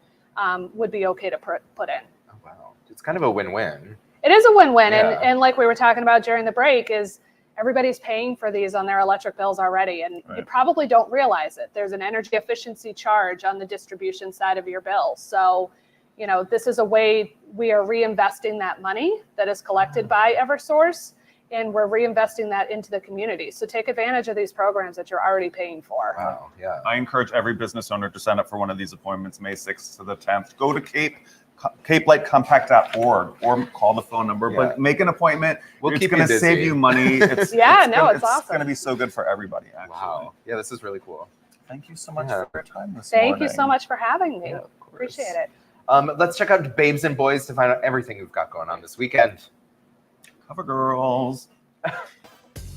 would be okay to put in.
Wow. It's kind of a win-win.
It is a win-win.
Yeah.
And like we were talking about during the break, is everybody's paying for these on their electric bills already. And you probably don't realize it. There's an energy efficiency charge on the distribution side of your bill. So, this is a way we are reinvesting that money that is collected by Eversource, and we're reinvesting that into the community. So take advantage of these programs that you're already paying for.
Wow, yeah.
I encourage every business owner to sign up for one of these appointments, May 6th to the 10th. Go to capelightcompact.org or call the phone number, but make an appointment.
It's
going to save you money. It's
awesome.
It's going to be so good for everybody, actually.
Wow. Yeah, this is really cool.
Thank you so much for your time this morning.
Thank you so much for having me.
Yeah, of course.
Appreciate it.
Let's check out Babes and Boys to find out everything we've got going on this weekend.
Cover girls.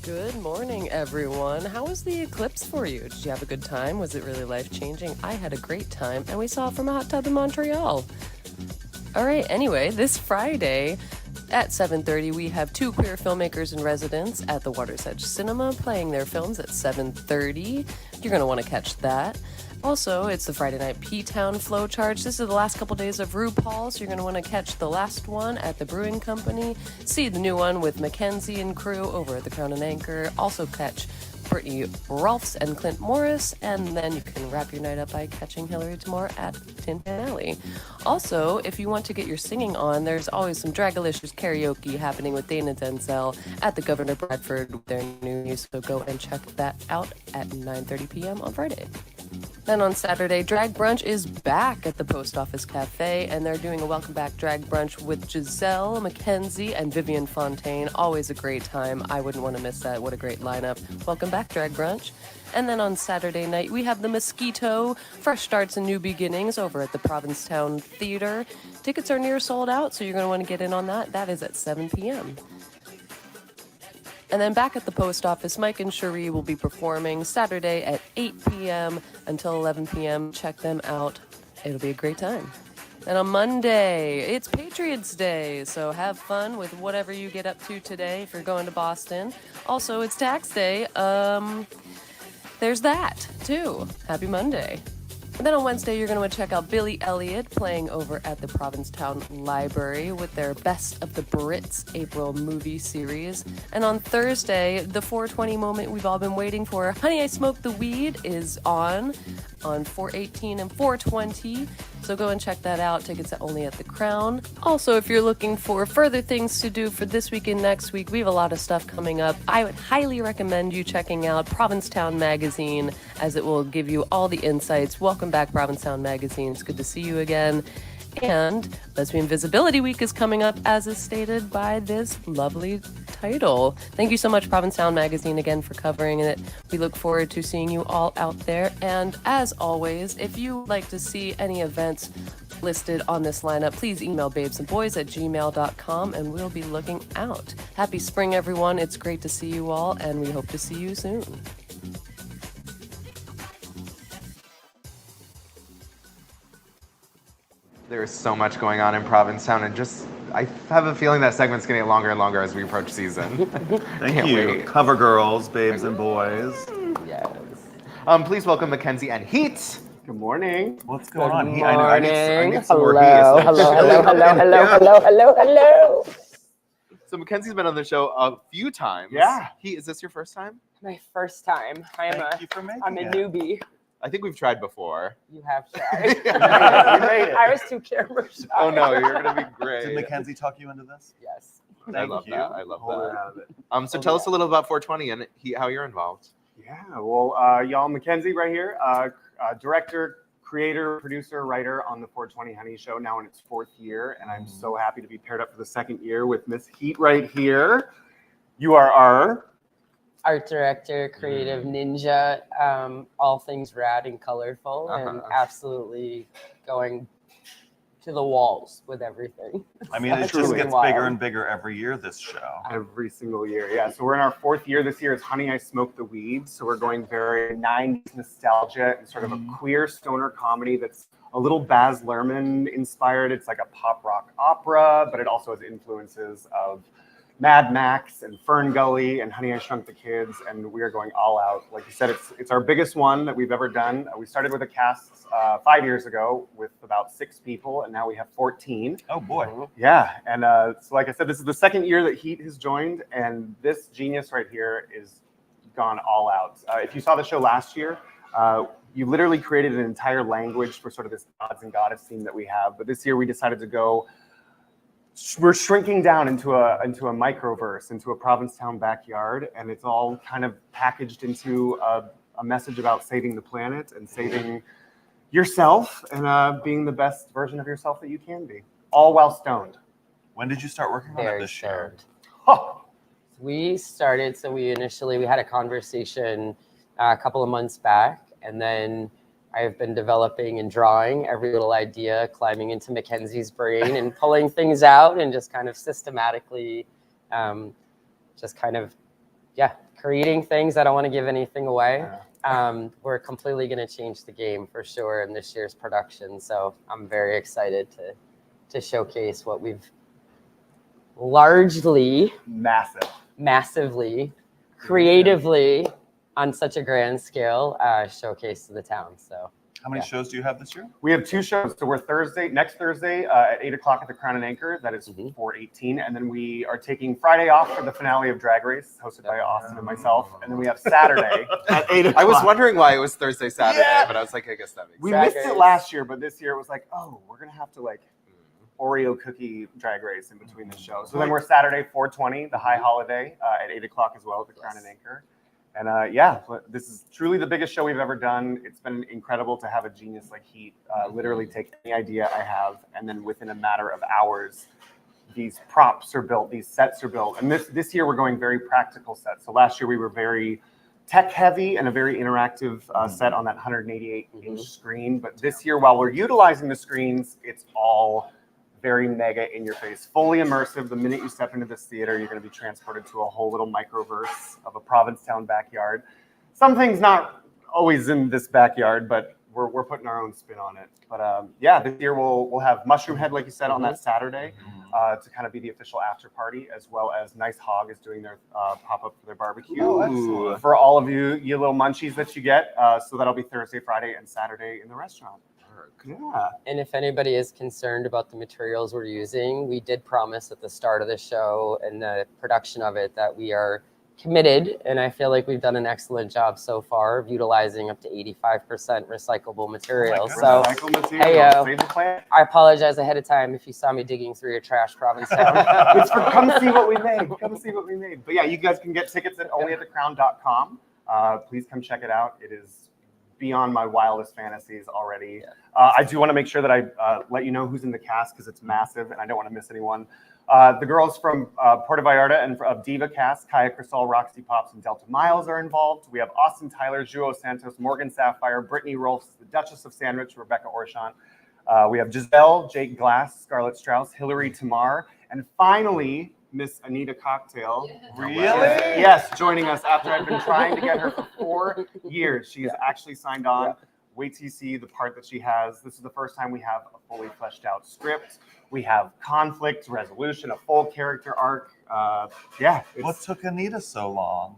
Good morning, everyone. How was the eclipse for you? Did you have a good time? Was it really life-changing? I had a great time, and we saw it from a hot tub in Montreal. All right, anyway, this Friday at 7:30, we have two queer filmmakers in residence at the Water's Edge Cinema playing their films at 7:30. You're going to want to catch that. Also, it's the Friday night P-Town Flow Charge. This is the last couple days of RuPaul, so you're going to want to catch the last one at the Brewing Company. See the new one with Mackenzie and crew over at the Crown and Anchor. Also catch Brittany Rolfs and Clint Morris, and then you can wrap your night up by catching Hillary Tamar at Tin Pan Alley. Also, if you want to get your singing on, there's always some Dragalicious karaoke happening with Dana Denzel at the Governor Bradford with their new news, so go and check that out at 9:30 p.m. on Friday. Then on Saturday, Drag Brunch is back at the Post Office Cafe, and they're doing a welcome back drag brunch with Giselle, Mackenzie, and Vivian Fontaine. Always a great time. I wouldn't want to miss that. What a great lineup. Welcome back, Drag Brunch. And then on Saturday night, we have the Mosquito, Fresh Starts and New Beginnings over at the Provincetown Theater. Tickets are near sold out, so you're going to want to get in on that. That is at 7 p.m. And then back at the post office, Mike and Cherie will be performing Saturday at 8 p.m. until 11 p.m. Check them out. It'll be a great time. And on Monday, it's Patriots Day, so have fun with whatever you get up to today if you're going to Boston. Also, it's tax day. There's that, too. Happy Monday. And then on Wednesday, you're going to want to check out Billy Elliot playing over at the Provincetown Library with their Best of the Brits April movie series. And on Thursday, the 420 moment we've all been waiting for, Honey, I Smoked the Weed, is on 418 and 420. So go and check that out. Tickets are only at the Crown. Also, if you're looking for further things to do for this week and next week, we have a lot of stuff coming up. I would highly recommend you checking out Provincetown Magazine, as it will give you all the insights. Welcome back, Provincetown Magazine. It's good to see you again. And Lesbian Visibility Week is coming up, as is stated by this lovely title. Thank you so much, Provincetown Magazine, again for covering it. We look forward to seeing you all out there. And as always, if you would like to see any events listed on this lineup, please email babesandboys@gmail.com and we'll be looking out. Happy spring, everyone. It's great to see you all, and we hope to see you soon.
There is so much going on in Provincetown, and I have a feeling that segment's getting longer and longer as we approach season.
Thank you.
Wait.
Cover girls, babes and boys.
Yes. Please welcome Mackenzie and Heat.
Good morning.
What's going on?
Good
I need some
hello,
more heat.
hello.
So Mackenzie's been on the show a few times.
Yeah.
Heat, is this your first time?
My first time.
Thank you for making
I'm a
it.
newbie.
I think we've tried before.
You have tried.
You
made it.
I was too camera shy.
Oh no, you're gonna be great.
Did Mackenzie talk you into this?
Yes.
I love that. I love
Hold her
that.
out of it.
So tell us a little about 420 and how you're involved.
Yeah, well, y'all, Mackenzie right here, director, creator, producer, writer on the 420 Honey Show, now in its 4th year, and I'm so happy to be paired up for the 2nd year with Miss Heat right here. You are our
Art director, creative ninja, all things rad and colorful, and absolutely going to the walls with everything.
I mean, it just
Truly
gets
wild.
bigger and bigger every year, this show.
every single year. Yeah, so we're in our 4th year. This year is Honey, I Smoked the Weed. So we're going very 90s nostalgia and sort of a queer stoner comedy that's a little Baz Luhrmann inspired. It's like a pop rock opera, but it also has influences of Mad Max and Fern Gully and Honey, I Shrunk the Kids, and we are going all out. Like you said, it's our biggest one that we've ever done. We started with a cast 5 years ago with about 6 people, and now we have 14.
Oh boy.
Yeah, and so like I said, this is the 2nd year that Heat has joined, and this genius right here is gone all out. If you saw the show last year, you literally created an entire language for sort of this gods and goddess theme that we have, but this year we decided to go. We're shrinking down into a microverse, into a Provincetown backyard, and it's all kind of packaged into a message about saving the planet and saving yourself and being the best version of yourself that you can be, all while stoned.
When did you start working on it
Very
this year?
stoned.
Oh,
We started, so we had a conversation a couple of months back, and then I've been developing and drawing every little idea, climbing into Mackenzie's brain and pulling things out and just kind of systematically, creating things. I don't want to give anything away. We're completely going to change the game for sure in this year's production. So I'm very excited to showcase what we've largely, massively, creatively, on such a grand scale, showcased to the town. So.
How many shows do you have this year?
We have 2 shows. So we're next Thursday at 8 o'clock at the Crown and Anchor. That is 4/18. And then we are taking Friday off for the finale of Drag Race, hosted by Austin and myself. And then we have Saturday at 8 o'clock.
I was wondering why it was Thursday, Saturday, but I was like, I guess that makes sense.
We missed it last year, but this year it was like, oh, we're going to have to like Oreo cookie Drag Race in between the shows. So then we're Saturday, 4/20, the high holiday at 8 o'clock as well at the Crown and Anchor. And this is truly the biggest show we've ever done. It's been incredible to have a genius like Heat literally take any idea I have, and then within a matter of hours, these props are built, these sets are built. And this year we're going very practical sets. So last year we were very tech heavy and a very interactive set on that 188-inch screen. But this year, while we're utilizing the screens, it's all very mega in your face, fully immersive. The minute you step into this theater, you're going to be transported to a whole little microverse of a Provincetown backyard. Some things not always in this backyard, but we're putting our own spin on it. But this year we'll have Mushroom Head, like you said, on that Saturday to kind of be the official after party, as well as Nice Hog is doing their pop-up for their barbecue. For all of you little munchies that you get. So that'll be Thursday, Friday, and Saturday in the restaurant. Yeah.
And if anybody is concerned about the materials we're using, we did promise at the start of the show and the production of it that we are committed, and I feel like we've done an excellent job so far of utilizing up to 85% recyclable material. So,
Save the planet.
I apologize ahead of time if you saw me digging through your trash, Provincetown.
It's for come see what we made. Come see what we made. But yeah, you guys can get tickets at onlyatthecrown.com. Please come check it out. It is beyond my wildest fantasies already. I do want to make sure that I let you know who's in the cast because it's massive and I don't want to miss anyone. The girls from Puerto Vallarta and of Diva cast, Kaya Crisol, Roxy Pops, and Delta Miles are involved. We have Austin Tyler, Juo Santos, Morgan Sapphire, Brittany Rolfs, the Duchess of Sandwich, Rebecca Orchant. We have Giselle, Jake Glass, Scarlett Strauss, Hillary Tamar, and finally, Miss Anita Cocktail.
Really?
Yes, joining us after I've been trying to get her for 4 years. She's actually signed on. Wait till you see the part that she has. This is the first time we have a fully fleshed out script. We have conflict resolution, a full character arc.
What took Anita so long?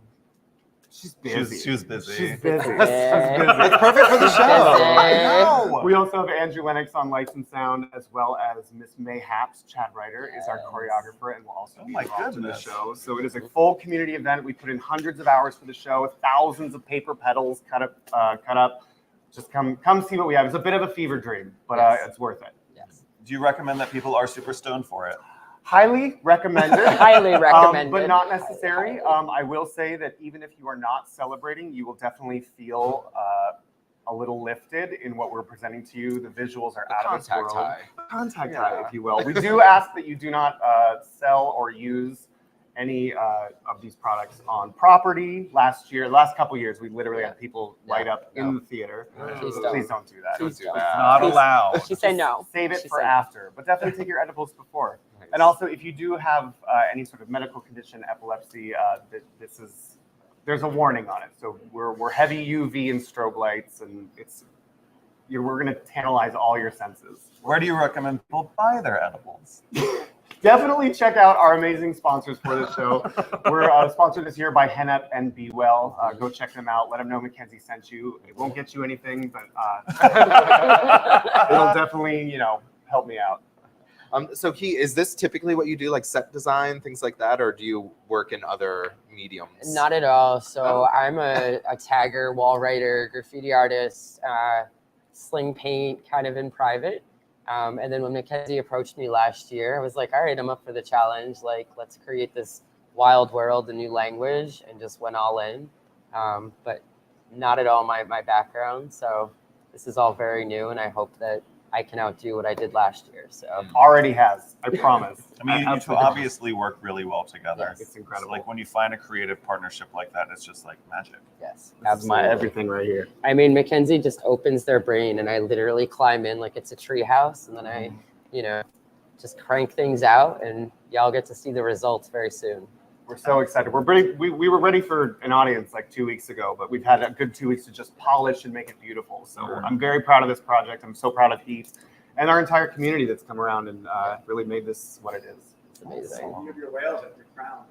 She's busy.
She was busy.
She's busy.
It's perfect for the show.
I know.
We also have Andrew Lennox on lights and sound, as well as Miss Mayhaps. Chad Ryder is our choreographer and will also be involved in the show. So it is a full community event. We put in hundreds of hours for the show, thousands of paper petals cut up. Just come see what we have. It's a bit of a fever dream, but it's worth it.
Yes.
Do you recommend that people are super stoned for it?
Highly recommended.
Highly recommended.
But not necessary. I will say that even if you are not celebrating, you will definitely feel a little lifted in what we're presenting to you. The visuals are out of this world. Contact high, if you will. We do ask that you do not sell or use any of these products on property. Last couple years, we literally had people light up in the theater. Please don't do that.
It's not allowed.
She said no.
Save it for after, but definitely take your edibles before. And also, if you do have any sort of medical condition, epilepsy, there's a warning on it. So we're heavy UV and strobe lights, and we're going to tantalize all your senses.
Where do you recommend people buy their edibles?
Definitely check out our amazing sponsors for this show. We're sponsored this year by Hennep and Be Well. Go check them out. Let them know Mackenzie sent you. It won't get you anything, but it'll definitely, help me out.
So is this typically what you do, like set design, things like that, or do you work in other mediums?
Not at all. So I'm a tagger, wall writer, graffiti artist, sling paint kind of in private. And then when Mackenzie approached me last year, I was like, all right, I'm up for the challenge. Like, let's create this wild world, a new language, and just went all in. But not at all my background. So this is all very new, and I hope that I can outdo what I did last year. So
already has, I promise.
I mean, you two obviously work really well together.
Yes, it's incredible.
So, like when you find a creative partnership like that, it's just like magic.
Yes,
this is my everything right here.
I mean, Mackenzie just opens their brain, and I literally climb in like it's a tree house, and then I, just crank things out, and y'all get to see the results very soon.
We're so excited. We were ready for an audience like 2 weeks ago, but we've had a good 2 weeks to just polish and make it beautiful. So I'm very proud of this project. I'm so proud of Heat and our entire community that's come around and really made this what it is.
It's amazing.
You have your whales at the crown.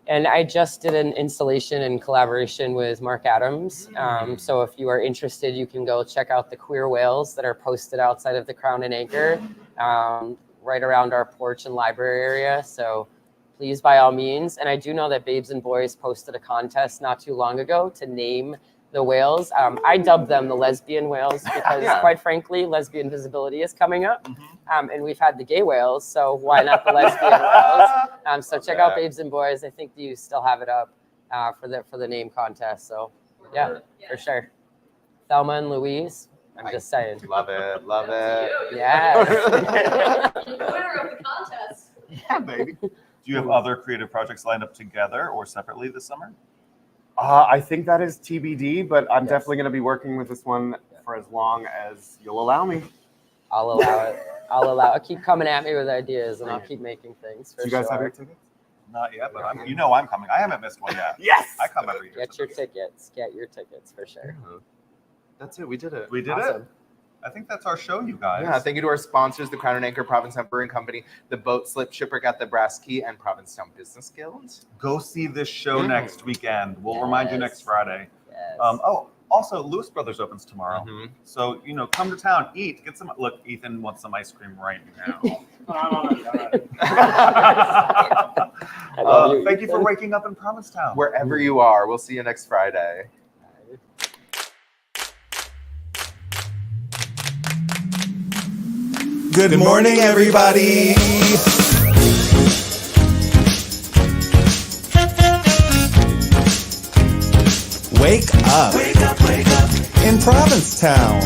And I just did an installation in collaboration with Mark Adams. So if you are interested, you can go check out the queer whales that are posted outside of the Crown and Anchor, right around our porch and library area. So please, by all means. And I do know that Babes and Boys posted a contest not too long ago to name the whales. I dubbed them the lesbian whales because, quite frankly, lesbian visibility is coming up. And we've had the gay whales, so why not the lesbian whales? So check out Babes and Boys. I think you still have it up for the name contest. So yeah, for sure. Thelma and Louise. I'm just saying.
Love it. Love it.
Yeah.
Winner of the contest.
Yeah, baby. Do you have other creative projects lined up together or separately this summer?
I think that is TBD, but I'm definitely going to be working with this one for as long as you'll allow me.
I'll allow it. I'll allow it. Keep coming at me with ideas, and I'll keep making things. For
Do you guys
sure.
have your tickets?
Not yet, but I'm coming. I haven't missed one yet.
Yes!
I come every year.
Get your tickets. Get your tickets for sure.
That's it. We did it.
We did
Awesome.
it. I think that's our show, you guys.
Yeah, thank you to our sponsors, the Crown and Anchor Provincetown Brewing Company, the Boat Slip Shipwreck at the Brass Key, and Provincetown Business Guild.
Go see this show next weekend. We'll remind you next Friday.
Yes.
Also, Lewis Brothers opens tomorrow. So, come to town, eat, get some. Look, Ethan wants some ice cream right now. Thank you for waking up in Provincetown.
Wherever you are, we'll see you next Friday.
Good morning, everybody. Wake up. Wake up, wake up. In Provincetown.